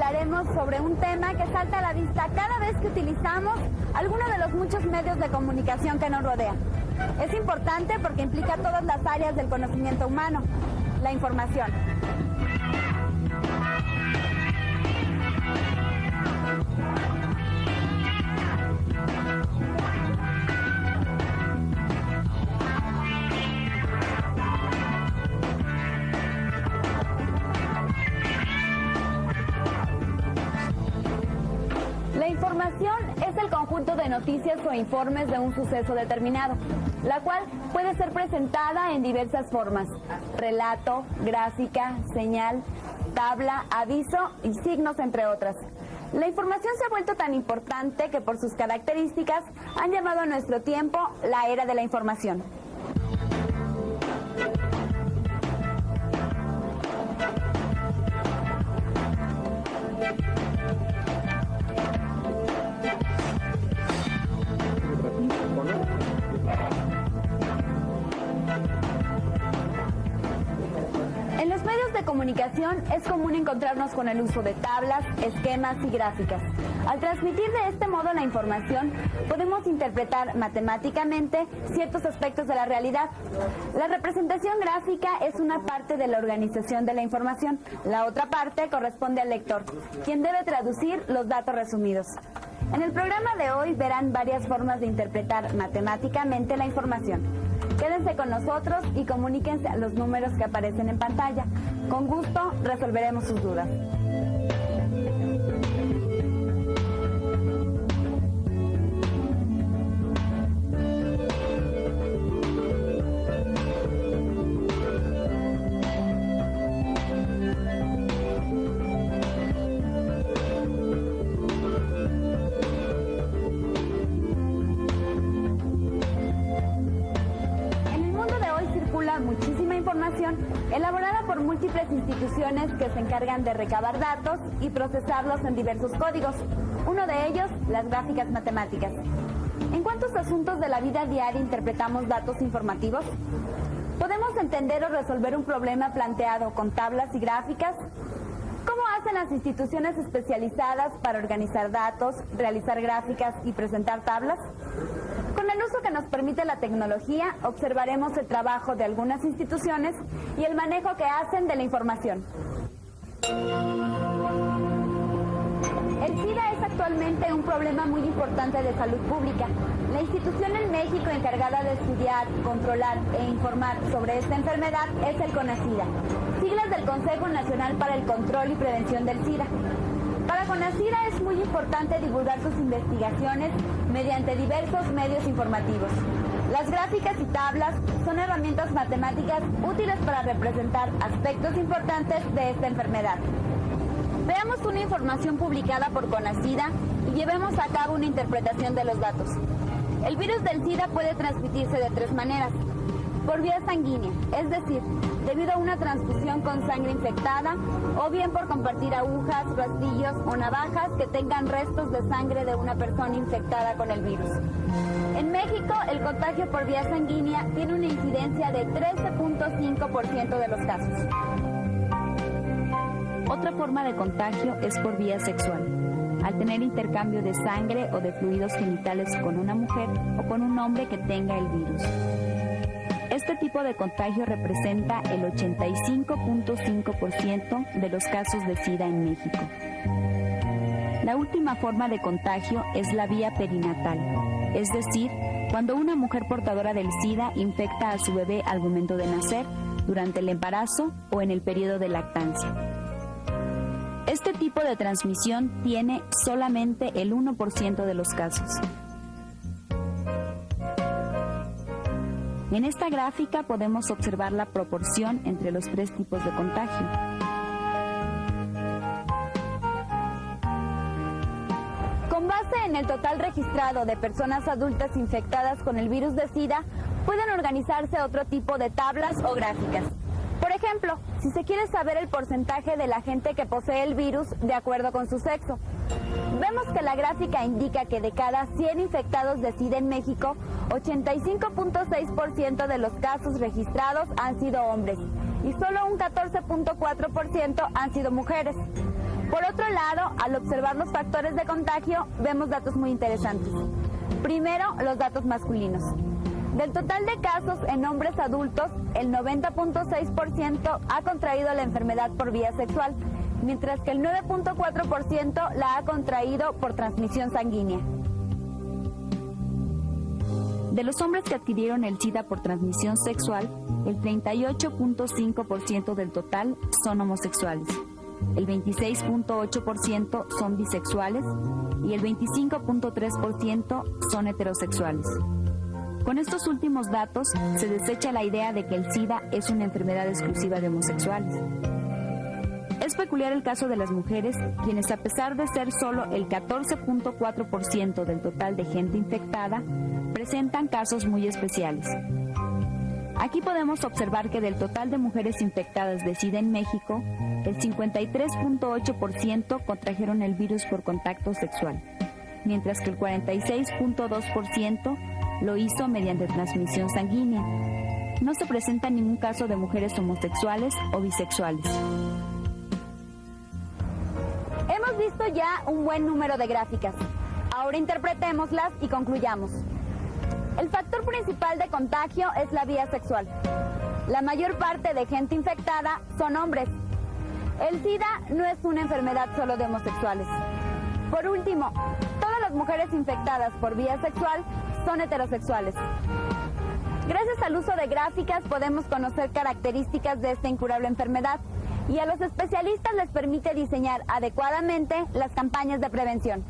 hablaremos sobre un tema que salta a la vista cada vez que utilizamos alguno de los muchos medios de comunicación que nos rodean. Es importante porque implica todas las áreas del conocimiento humano, la información. La información es el conjunto de noticias o informes de un suceso determinado, la cual puede ser presentada en diversas formas: relato, gráfica, señal, tabla, aviso y signos, entre otras. La información se ha vuelto tan importante que por sus características han llamado a nuestro tiempo la era de la información. En los medios de comunicación es común encontrarnos con el uso de tablas, esquemas y gráficas. Al transmitir de este modo la información, podemos interpretar matemáticamente ciertos aspectos de la realidad. La representación gráfica es una parte de la organización de la información. La otra parte corresponde al lector, quien debe traducir los datos resumidos. En el programa de hoy verán varias formas de interpretar matemáticamente la información. Quédense con nosotros y comuníquense a los números que aparecen en pantalla. Con gusto resolveremos sus dudas. Muchísima información elaborada por múltiples instituciones que se encargan de recabar datos y procesarlos en diversos códigos. Uno de ellos, las gráficas matemáticas. ¿En cuántos asuntos de la vida diaria interpretamos datos informativos? ¿Podemos entender o resolver un problema planteado con tablas y gráficas? ¿Cómo hacen las instituciones especializadas para organizar datos, realizar gráficas y presentar tablas? Con el uso que nos permite la tecnología, observaremos el trabajo de algunas instituciones y el manejo que hacen de la información. El SIDA es actualmente un problema muy importante de salud pública. La institución en México encargada de estudiar, controlar e informar sobre esta enfermedad es el CONACYDA, siglas del Consejo Nacional para el Control y Prevención del SIDA. Para CONACYDA es muy importante divulgar sus investigaciones mediante diversos medios informativos. Las gráficas y tablas son herramientas matemáticas útiles para representar aspectos importantes de esta enfermedad. Veamos una información publicada por CONACYDA y llevemos a cabo una interpretación de los datos. El virus del SIDA puede transmitirse de tres maneras: por vía sanguínea, es decir, debido a una transfusión con sangre infectada, o bien por compartir agujas, rastrillos o navajas que tengan restos de sangre de una persona infectada con el virus. En México, el contagio por vía sanguínea tiene una incidencia de 13.5% de los casos. Otra forma de contagio es por vía sexual, al tener intercambio de sangre o de fluidos genitales con una mujer o con un hombre que tenga el virus. Este tipo de contagio representa el 85.5% de los casos de SIDA en México. La última forma de contagio es la vía perinatal, es decir, cuando una mujer portadora del SIDA infecta a su bebé al momento de nacer, durante el embarazo o en el periodo de lactancia. Este tipo de transmisión tiene solamente el 1% de los casos. En esta gráfica podemos observar la proporción entre los tres tipos de contagio. Con base en el total registrado de personas adultas infectadas con el virus de SIDA, pueden organizarse otro tipo de tablas o gráficas. Por ejemplo, si se quiere saber el porcentaje de la gente que posee el virus de acuerdo con su sexo. Vemos que la gráfica indica que de cada 100 infectados de SIDA en México, 85.6% de los casos registrados han sido hombres y solo un 14.4% han sido mujeres. Por otro lado, al observar los factores de contagio, vemos datos muy interesantes. Primero, los datos masculinos. Del total de casos en hombres adultos, el 90.6% ha contraído la enfermedad por vía sexual, mientras que el 9.4% la ha contraído por transmisión sanguínea. De los hombres que adquirieron el SIDA por transmisión sexual, el 38.5% del total son homosexuales, el 26.8% son bisexuales y el 25.3% son heterosexuales. Con estos últimos datos, se desecha la idea de que el SIDA es una enfermedad exclusiva de homosexuales. Es peculiar el caso de las mujeres, quienes a pesar de ser solo el 14.4% del total de gente infectada, presentan casos muy especiales. Aquí podemos observar que del total de mujeres infectadas de SIDA en México, el 53.8% contrajeron el virus por contacto sexual, mientras que el 46.2% lo hizo mediante transmisión sanguínea. No se presenta ningún caso de mujeres homosexuales o bisexuales. Hemos visto ya un buen número de gráficas. Ahora interpretémoslas y concluyamos. El factor principal de contagio es la vía sexual. La mayor parte de gente infectada son hombres. El SIDA no es una enfermedad solo de homosexuales. Por último, todas las mujeres infectadas por vía sexual son heterosexuales. Gracias al uso de gráficas podemos conocer características de esta incurable enfermedad y a los especialistas les permite diseñar adecuadamente las campañas de prevención.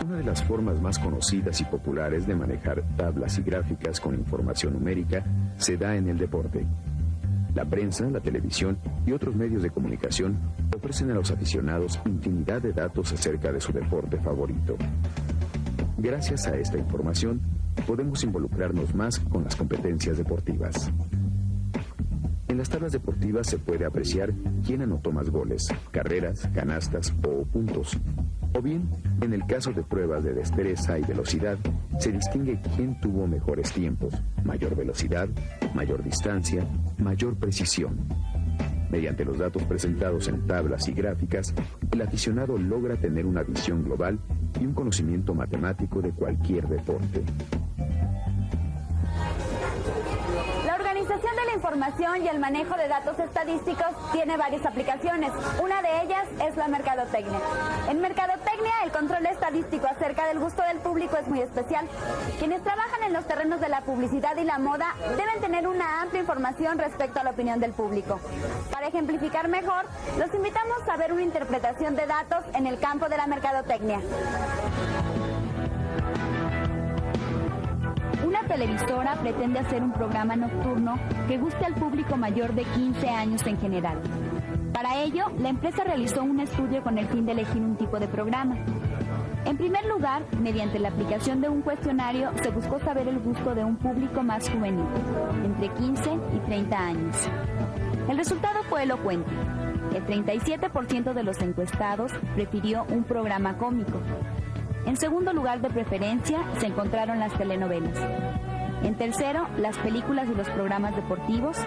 Una de las formas más conocidas y populares de manejar tablas y gráficas con información numérica se da en el deporte. La prensa, la televisión y otros medios de comunicación ofrecen a los aficionados infinidad de datos acerca de su deporte favorito. Gracias a esta información, podemos involucrarnos más con las competencias deportivas. En las tablas deportivas se puede apreciar quién anotó más goles, carreras, canastas o puntos. O bien, en el caso de pruebas de destreza y velocidad, se distingue quién tuvo mejores tiempos, mayor velocidad, mayor distancia, mayor precisión. Mediante los datos presentados en tablas y gráficas, el aficionado logra tener una visión global y un conocimiento matemático de cualquier deporte. La organización de la información y el manejo de datos estadísticos tiene varias aplicaciones. Una de ellas es la mercadotecnia. En mercadotecnia, el control estadístico acerca del gusto del público es muy especial. Quienes trabajan en los terrenos de la publicidad y la moda deben tener una amplia información respecto a la opinión del público. Para ejemplificar mejor, los invitamos a ver una interpretación de datos en el campo de la mercadotecnia. Una televisora pretende hacer un programa nocturno que guste al público mayor de 15 años en general. Para ello, la empresa realizó un estudio con el fin de elegir un tipo de programa. En primer lugar, mediante la aplicación de un cuestionario, se buscó saber el gusto de un público más juvenil, entre 15 y 30 años. El resultado fue elocuente. El 37% de los encuestados prefirió un programa cómico. En segundo lugar de preferencia se encontraron las telenovelas. En tercero, las películas y los programas deportivos.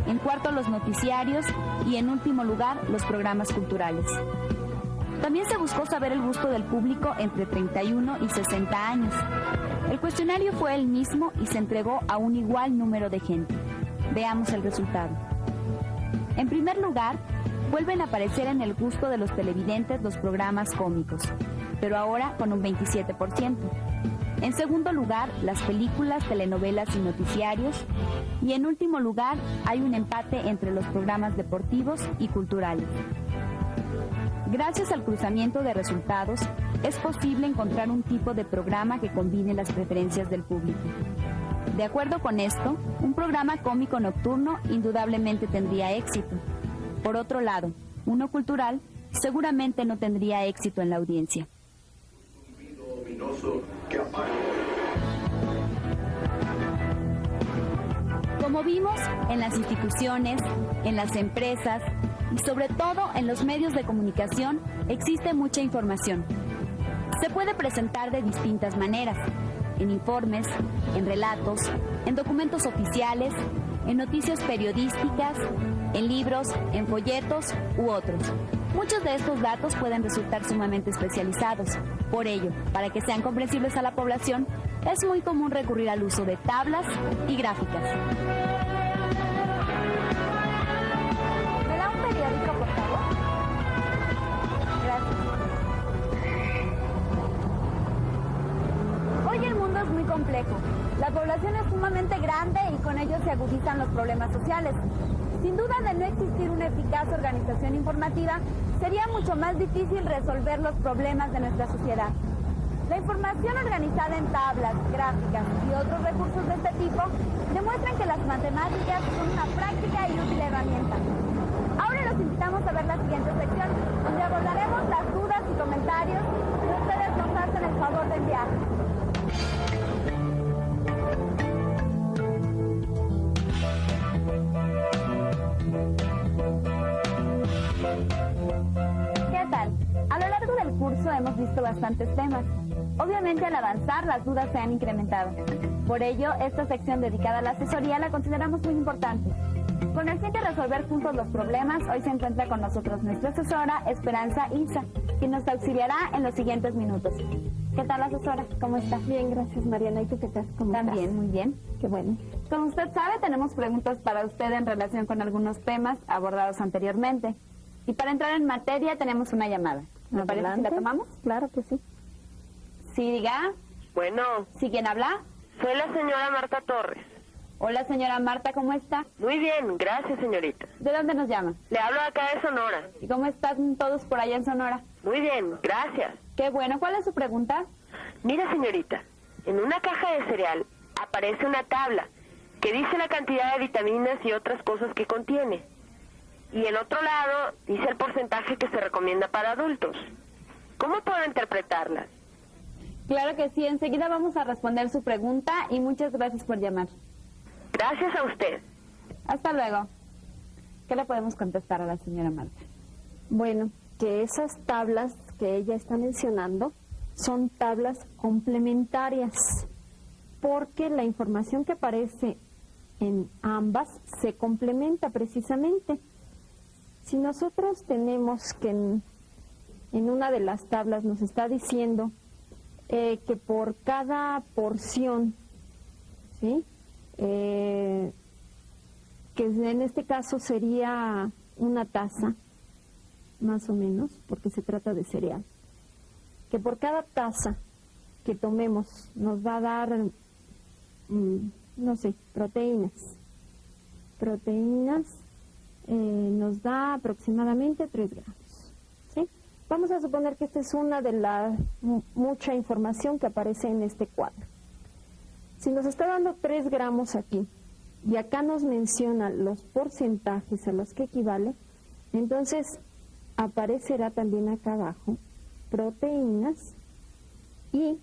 En cuarto, los noticiarios. Y en último lugar, los programas culturales. También se buscó saber el gusto del público entre 31 y 60 años. El cuestionario fue el mismo y se entregó a un igual número de gente. Veamos el resultado. En primer lugar, vuelven a aparecer en el gusto de los televidentes los programas cómicos, pero ahora con un 27%. En segundo lugar, las películas, telenovelas y noticiarios. Y en último lugar, hay un empate entre los programas deportivos y culturales. Gracias al cruzamiento de resultados, es posible encontrar un tipo de programa que combine las preferencias del público. De acuerdo con esto, un programa cómico nocturno indudablemente tendría éxito. Por otro lado, uno cultural seguramente no tendría éxito en la audiencia. Como vimos, en las instituciones, en las empresas y sobre todo en los medios de comunicación existe mucha información. Se puede presentar de distintas maneras, en informes, en relatos, en documentos oficiales en noticias periodísticas, en libros, en folletos u otros. Muchos de estos datos pueden resultar sumamente especializados. Por ello, para que sean comprensibles a la población, es muy común recurrir al uso de tablas y gráficas. ¿Me da un periódico, por favor? Gracias. Hoy el mundo es muy complejo. La población es sumamente grande y con ello se agudizan los problemas sociales. Sin duda, de no existir una eficaz organización informativa, sería mucho más difícil resolver los problemas de nuestra sociedad. La información organizada en tablas, gráficas y otros recursos de este tipo demuestran que las matemáticas son una práctica y útil herramienta. Ahora los invitamos a ver la siguiente sección, donde abordaremos las dudas y comentarios que ustedes nos hacen el favor de enviar. ¿Qué tal? A lo largo del curso hemos visto bastantes temas. Obviamente, al avanzar, las dudas se han incrementado. Por ello, esta sección dedicada a la asesoría la consideramos muy importante. Con el fin de resolver juntos los problemas, hoy se encuentra con nosotros nuestra asesora, Esperanza Isa, quien nos auxiliará en los siguientes minutos. ¿Qué tal, asesora? ¿Cómo está? Bien, gracias, Mariana. ¿Y tú qué tal? ¿Cómo estás? También, muy bien. Qué bueno. Como usted sabe, tenemos preguntas para usted en relación con algunos temas abordados anteriormente. Y para entrar en materia tenemos una llamada. ¿Me parece si la tomamos? Claro que sí. Sí, diga. Bueno, ¿Sí, quién habla? soy la señora Marta Torres. Hola, señora Marta, ¿cómo está? Muy bien, gracias, señorita. ¿De dónde nos llama? Le hablo acá de Sonora. ¿Y cómo están todos por allá en Sonora? Muy bien, gracias. Qué bueno. ¿Cuál es su pregunta? Mira, señorita, en una caja de cereal aparece una tabla que dice la cantidad de vitaminas y otras cosas que contiene. Y el otro lado dice el porcentaje que se recomienda para adultos. ¿Cómo puedo interpretarlas? Claro que sí, enseguida vamos a responder su pregunta y muchas gracias por llamar. Gracias a usted. Hasta luego. ¿Qué le podemos contestar a la señora Marta? Bueno, que esas tablas que ella está mencionando son tablas complementarias, porque la información que aparece en ambas se complementa precisamente. Si nosotros tenemos que en una de las tablas nos está diciendo que por cada porción, ¿sí?, que en este caso sería una taza, más o menos, porque se trata de cereal, que por cada taza que tomemos nos va a dar, no sé, proteínas, nos da aproximadamente 3 gramos, ¿sí? Vamos a suponer que esta es una de la mucha información que aparece en este cuadro. Si nos está dando 3 gramos aquí, y acá nos menciona los porcentajes a los que equivale, entonces aparecerá también acá abajo proteínas y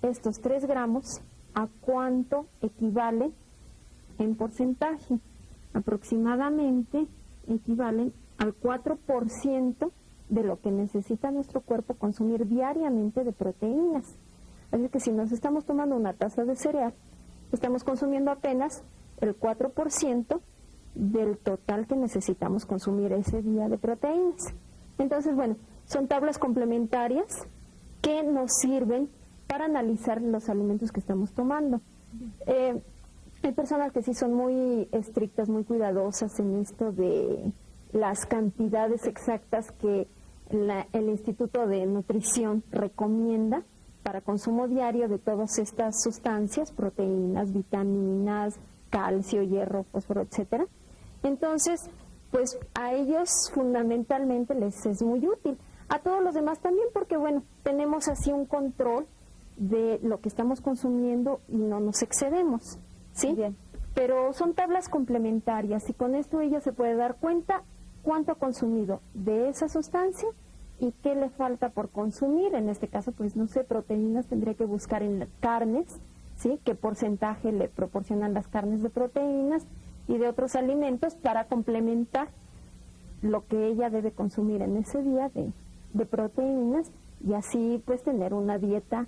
estos 3 gramos a cuánto equivale en porcentaje. Aproximadamente equivalen al 4% de lo que necesita nuestro cuerpo consumir diariamente de proteínas. Así que si nos estamos tomando una taza de cereal, estamos consumiendo apenas el 4% del total que necesitamos consumir ese día de proteínas. Entonces, bueno, son tablas complementarias que nos sirven para analizar los alimentos que estamos tomando. Hay personas que sí son muy estrictas, muy cuidadosas en esto de las cantidades exactas que el Instituto de Nutrición recomienda para consumo diario de todas estas sustancias, proteínas, vitaminas, calcio, hierro, fósforo, etcétera. Entonces, pues a ellos fundamentalmente les es muy útil. A todos los demás también, porque bueno, tenemos así un control de lo que estamos consumiendo y no nos excedemos, ¿sí? Bien. Pero son tablas complementarias y con esto ella se puede dar cuenta cuánto ha consumido de esa sustancia y qué le falta por consumir. En este caso, pues no sé, proteínas tendría que buscar en carnes, ¿sí?, qué porcentaje le proporcionan las carnes de proteínas y de otros alimentos para complementar lo que ella debe consumir en ese día de proteínas y así pues tener una dieta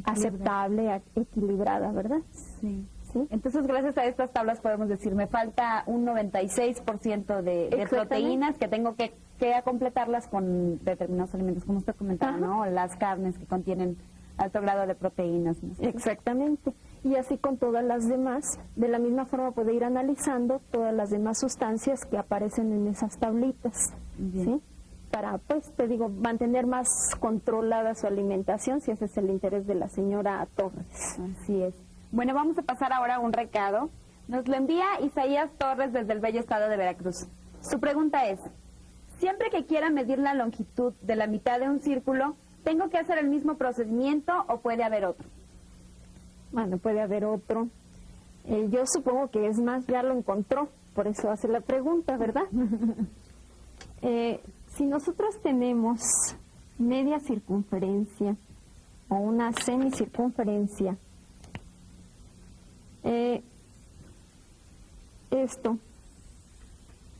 aceptable, equilibrada, ¿verdad? Sí. ¿sí? Entonces, gracias a estas tablas podemos decir, me falta un 96% de proteínas que tengo que completarlas con determinados alimentos, como usted comentaba, ¿no? Las carnes que contienen alto grado de proteínas, ¿no? Exactamente. Y así con todas las demás, de la misma forma puede ir analizando todas las demás sustancias que aparecen en esas tablitas, ¿sí? Para, pues, te digo, mantener más controlada su alimentación, si ese es el interés de la señora Torres. Así es. Bueno, vamos a pasar ahora a un recado. Nos lo envía Isaías Torres desde el bello estado de Veracruz. Su pregunta es, siempre que quiera medir la longitud de la mitad de un círculo, ¿tengo que hacer el mismo procedimiento o puede haber otro? Bueno, puede haber otro. Yo supongo que es más, ya lo encontró, por eso hace la pregunta, ¿verdad? Si nosotros tenemos media circunferencia o una semicircunferencia, esto,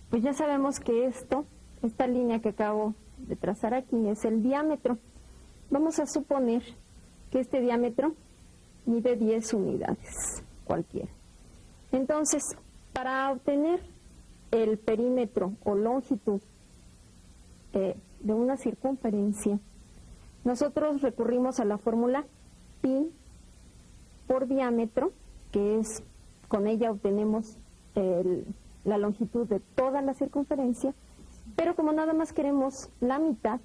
pues ya sabemos que esta línea que acabo de trazar aquí es el diámetro. Vamos a suponer que este diámetro mide 10 unidades, cualquiera. Entonces, para obtener el perímetro o longitud de una circunferencia, nosotros recurrimos a la fórmula pi por diámetro, que es, con ella obtenemos la longitud de toda la circunferencia, pero como nada más queremos la mitad,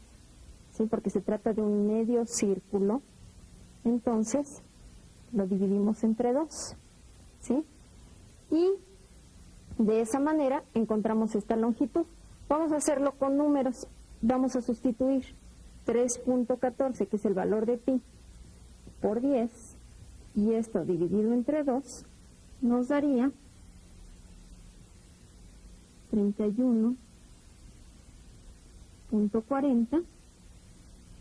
¿sí? Porque se trata de un medio círculo, entonces lo dividimos entre 2, ¿sí? Y de esa manera encontramos esta longitud. Vamos a hacerlo con números. Vamos a sustituir 3.14, que es el valor de pi, por 10, y esto dividido entre 2 nos daría 31.40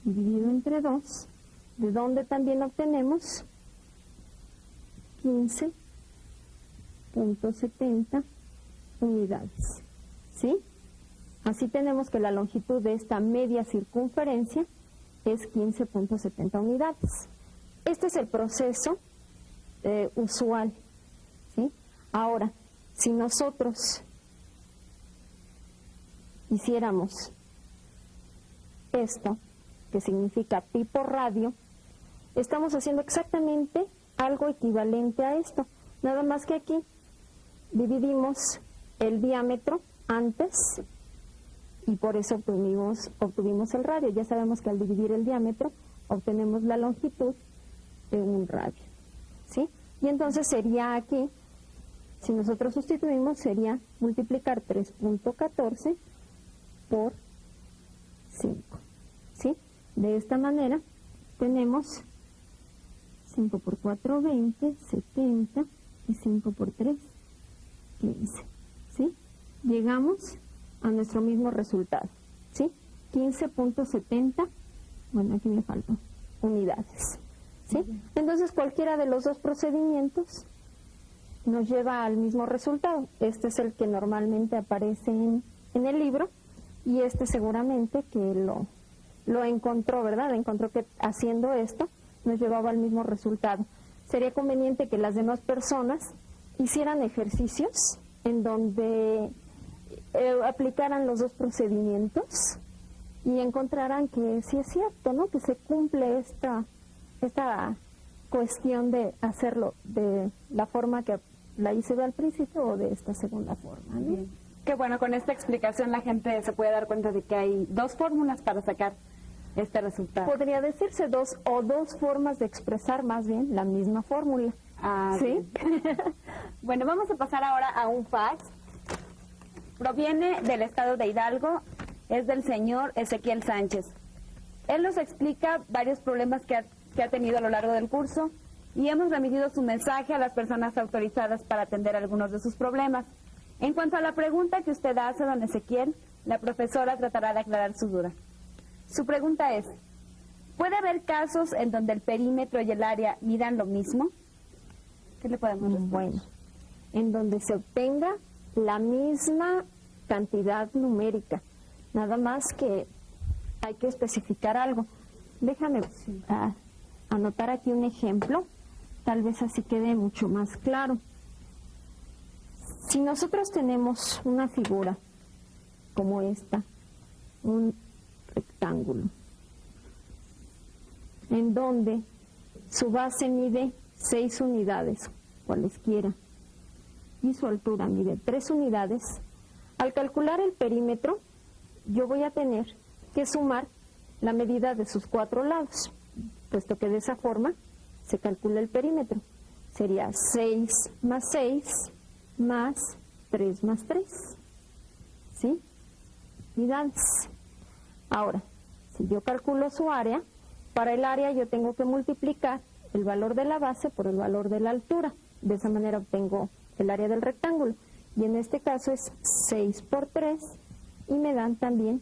dividido entre 2, de donde también obtenemos 15.70 unidades, ¿sí? Así tenemos que la longitud de esta media circunferencia es 15.70 unidades. Este es el proceso usual, ¿sí? Ahora, si nosotros hiciéramos esto, que significa pi por radio, estamos haciendo exactamente algo equivalente a esto, nada más que aquí dividimos el diámetro antes y por eso obtuvimos el radio. Ya sabemos que al dividir el diámetro obtenemos la longitud de un radio, ¿sí? Y entonces sería aquí, si nosotros sustituimos, sería multiplicar 3.14 por 5, ¿sí? De esta manera tenemos 5 por 4, 20, 70, y 5 por 3, 15, ¿sí? Llegamos a nuestro mismo resultado, ¿sí? 15.70, bueno, aquí me faltan unidades, ¿sí? Entonces cualquiera de los dos procedimientos nos lleva al mismo resultado. Este es el que normalmente aparece en el libro y este seguramente que lo encontró, ¿verdad? Encontró que haciendo esto nos llevaba al mismo resultado. Sería conveniente que las demás personas hicieran ejercicios en donde aplicaran los dos procedimientos y encontraran que sí es cierto, ¿no? Que se cumple esta cuestión de hacerlo de la forma que la hice al principio o de esta segunda forma, ¿no? Bien. Qué bueno, con esta explicación la gente se puede dar cuenta de que hay dos fórmulas para sacar este resultado. Podría decirse dos formas de expresar más bien la misma fórmula. ¿Sí? Bueno, vamos a pasar ahora a un fax. Proviene del estado de Hidalgo, es del señor Ezequiel Sánchez. Él nos explica varios problemas que ha tenido a lo largo del curso y hemos remitido su mensaje a las personas autorizadas para atender algunos de sus problemas. En cuanto a la pregunta que usted hace, don Ezequiel, la profesora tratará de aclarar su duda. Su pregunta es, ¿puede haber casos en donde el perímetro y el área midan lo mismo? ¿Qué le podemos responder? Bueno, en donde se obtenga la misma cantidad numérica, nada más que hay que especificar algo. Déjame anotar aquí un ejemplo tal vez así quede mucho más claro. Si nosotros tenemos una figura como esta, un rectángulo, en donde su base mide 6 unidades, cualesquiera, y su altura mide 3 unidades, al calcular el perímetro, yo voy a tener que sumar la medida de sus 4 lados, puesto que de esa forma se calcula el perímetro. Sería 6 más 6 más 3 más 3, ¿sí? Unidades. Ahora, si yo calculo su área, para el área yo tengo que multiplicar el valor de la base por el valor de la altura. De esa manera obtengo el área del rectángulo. Y en este caso es 6 por 3 y me dan también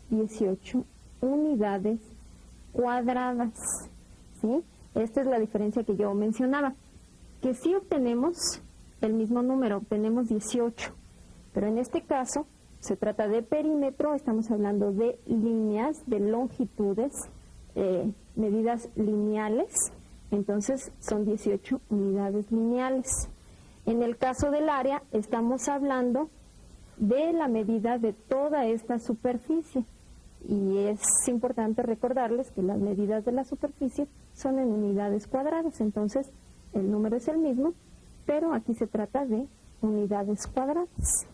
18 unidades cuadradas, ¿sí? Esta es la diferencia que yo mencionaba, que si obtenemos el mismo número, obtenemos 18, pero en este caso se trata de perímetro, estamos hablando de líneas, de longitudes, medidas lineales, entonces son 18 unidades lineales. En el caso del área estamos hablando de la medida de toda esta superficie. Y es importante recordarles que las medidas de la superficie son en unidades cuadradas, entonces el número es el mismo, pero aquí se trata de unidades cuadradas.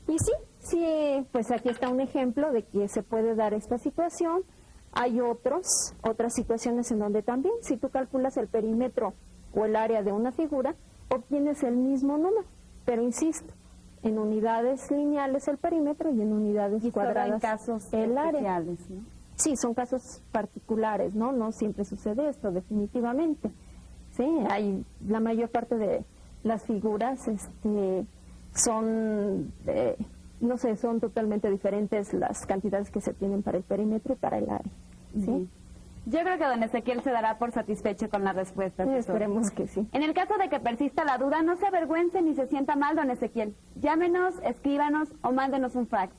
Y sí, pues aquí está un ejemplo de que se puede dar esta situación. Hay otras situaciones en donde también, si tú calculas el perímetro o el área de una figura, obtienes el mismo número, pero insisto, en unidades lineales el perímetro y en unidades cuadradas en casos el área. especiales, ¿no? Sí, son casos particulares, ¿no? No siempre sucede esto, definitivamente. Sí, la mayor parte de las figuras son, no sé, son totalmente diferentes las cantidades que se tienen para el perímetro y para el área, ¿sí? Yo creo que don Ezequiel se dará por satisfecho con la respuesta. Esperemos que sí. En el caso de que persista la duda, no se avergüence ni se sienta mal, don Ezequiel. Llámenos, escríbanos o mándenos un fax.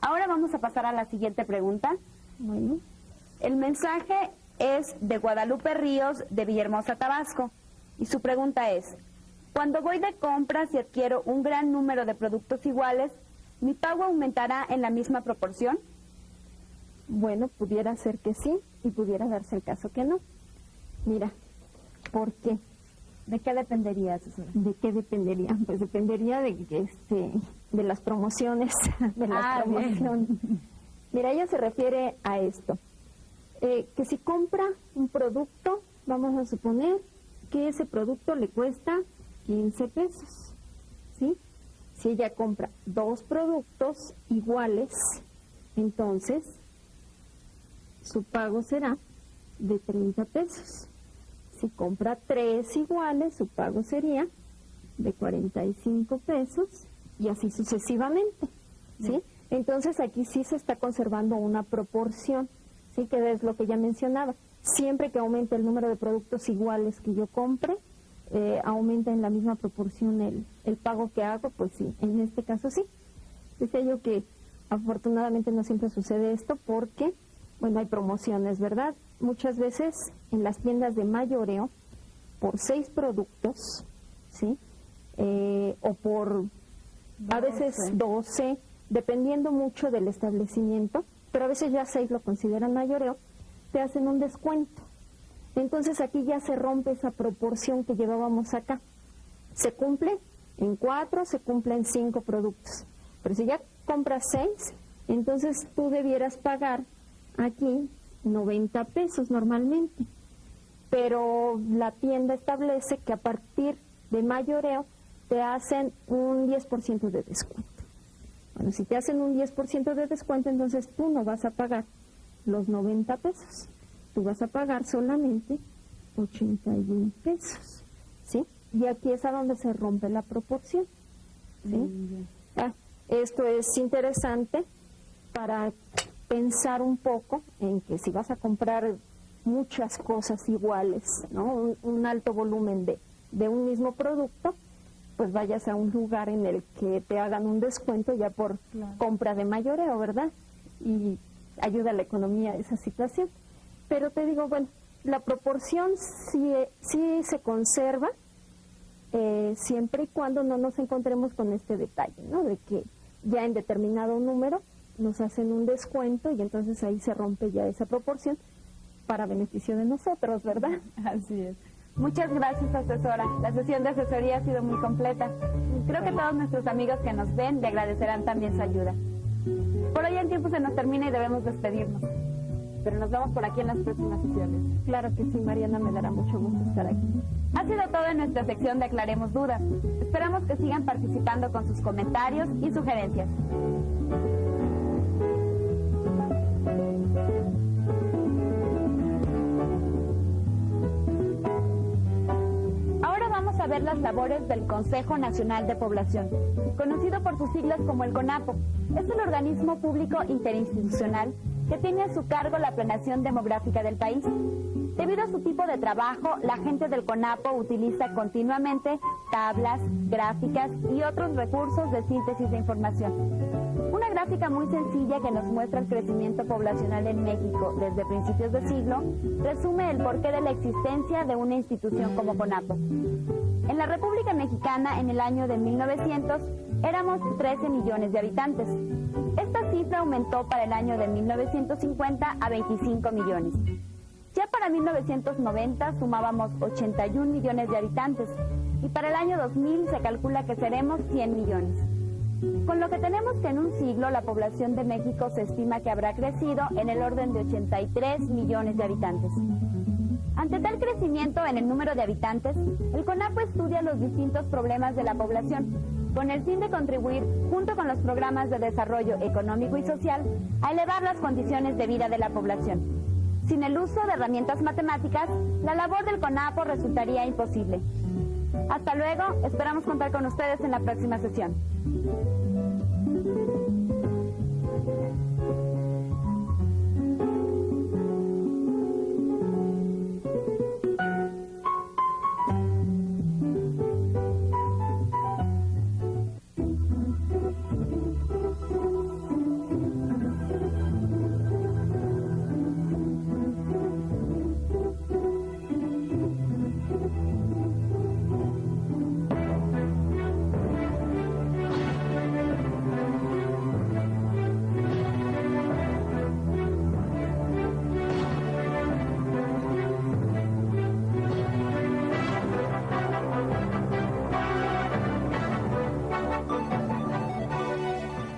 Ahora vamos a pasar a la siguiente pregunta. Bueno. El mensaje es de Guadalupe Ríos, de Villahermosa, Tabasco. Y su pregunta es: cuando voy de compras y adquiero un gran número de productos iguales, ¿mi pago aumentará en la misma proporción? Bueno, pudiera ser que sí y pudiera darse el caso que no. Mira, ¿por qué? ¿De qué dependería, Susana? ¿De qué dependería? Pues dependería de las promociones, de las promociones. Mira, ella se refiere a esto, que si compra un producto, vamos a suponer que ese producto le cuesta 15 pesos, ¿sí? Si ella compra 2 productos iguales, entonces su pago será de 30 pesos. Si compra 3 iguales, su pago sería de 45 pesos y así sucesivamente, ¿sí? Entonces aquí sí se está conservando una proporción, ¿sí? Que es lo que ya mencionaba. Siempre que aumente el número de productos iguales que yo compre, aumenta en la misma proporción el pago que hago, pues sí, en este caso sí. Decía yo que afortunadamente no siempre sucede esto porque, bueno, hay promociones, ¿verdad? Muchas veces en las tiendas de mayoreo, por 6 productos, ¿sí? O por a veces 12, dependiendo mucho del establecimiento, pero a veces ya 6 lo consideran mayoreo, te hacen un descuento. Entonces aquí ya se rompe esa proporción que llevábamos acá. Se cumple en 4, se cumple en 5 productos. Pero si ya compras 6, entonces tú debieras pagar aquí 90 pesos normalmente. Pero la tienda establece que a partir de mayoreo te hacen un 10% de descuento. Bueno, si te hacen un 10% de descuento, entonces tú no vas a pagar los 90 pesos. Tú vas a pagar solamente 81 pesos, ¿sí? Y aquí es a donde se rompe la proporción, ¿sí? Esto es interesante para pensar un poco en que si vas a comprar muchas cosas iguales, ¿no? Un alto volumen de un mismo producto, pues vayas a un lugar en el que te hagan un descuento ya por compra de mayoreo, ¿verdad? Y ayuda a la economía esa situación. Pero te digo, bueno, La proporción sí se conserva, siempre y cuando no nos encontremos con este detalle, ¿no? De que ya en determinado número nos hacen un descuento y entonces ahí se rompe ya esa proporción para beneficio de nosotros, ¿verdad? Así es. Muchas gracias, asesora. La sesión de asesoría ha sido muy completa. Creo que todos nuestros amigos que nos ven le agradecerán también su ayuda. Por hoy el tiempo se nos termina y debemos despedirnos. Pero nos vemos por aquí en las próximas sesiones. Claro que sí, Mariana, me dará mucho gusto estar aquí. Ha sido todo en nuestra sección de Aclaremos Dudas. Esperamos que sigan participando con sus comentarios y sugerencias. Ahora vamos a ver las labores del Consejo Nacional de Población, conocido por sus siglas como el CONAPO. Es el organismo público interinstitucional que tiene a su cargo la planeación demográfica del país. Debido a su tipo de trabajo, la gente del CONAPO utiliza continuamente tablas, gráficas y otros recursos de síntesis de información. Una gráfica muy sencilla que nos muestra el crecimiento poblacional en México desde principios de siglo resume el porqué de la existencia de una institución como CONAPO. En la República Mexicana, en el año de 1900, éramos 13 millones de habitantes. Esta cifra aumentó para el año de 1950 a 25 millones. Ya para 1990 sumábamos 81 millones de habitantes y para el año 2000 se calcula que seremos 100 millones. Con lo que tenemos que en un siglo la población de México se estima que habrá crecido en el orden de 83 millones de habitantes. Ante tal crecimiento en el número de habitantes, el CONAPO estudia los distintos problemas de la población, con el fin de contribuir, junto con los programas de desarrollo económico y social, a elevar las condiciones de vida de la población. Sin el uso de herramientas matemáticas, la labor del CONAPO resultaría imposible. Hasta luego, esperamos contar con ustedes en la próxima sesión.